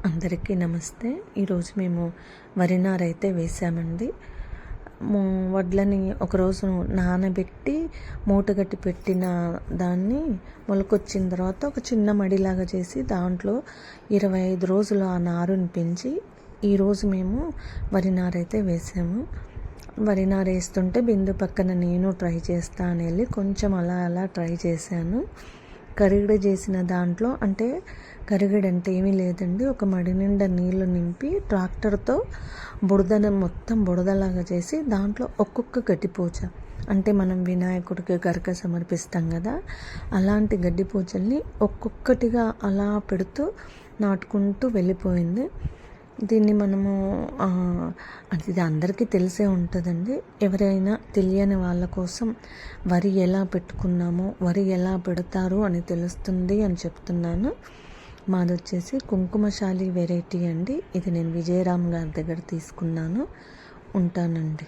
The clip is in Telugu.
అందరికీ నమస్తే. ఈరోజు మేము వరి నారు అయితే వేసామండి. వడ్లని ఒకరోజు నానబెట్టి మూటగట్టి పెట్టిన దాన్ని మొలకొచ్చిన తర్వాత ఒక చిన్న మడిలాగా చేసి దాంట్లో 25 రోజులు ఆ నారుని పెంచి ఈరోజు మేము వరి నారు అయితే వేసాము. వరి నారు వేస్తుంటే బిందు పక్కన నేను ట్రై చేస్తా అని వెళ్ళి కొంచెం అలా ట్రై చేశాను. కరిగిడ చేసిన దాంట్లో అంటే కరిగిడ అంటే ఏమీ లేదండి, ఒక మడి నిండా నీళ్లు నింపి ట్రాక్టర్తో మొత్తం బుడదలాగా చేసి దాంట్లో ఒక్కొక్క గడ్డిపోచ అంటే మనం వినాయకుడికి గరక సమర్పిస్తాం కదా, అలాంటి గడ్డిపోచల్ని ఒక్కొక్కటిగా అలా పెడుతూ నాటుకుంటూ వెళ్ళిపోయింది. దీన్ని మనము అది అందరికీ తెలిసే ఉంటుందండి. ఎవరైనా తెలియని వాళ్ళ కోసం వరి ఎలా పెట్టుకున్నామో, వరి ఎలా పెడతారు అని తెలుస్తుంది అని చెప్తున్నాను. మాది వచ్చేసి కుంకుమశాలి వెరైటీ అండి. ఇది నేను విజయరామ్ గారి దగ్గర తీసుకున్నాను. ఉంటానండి.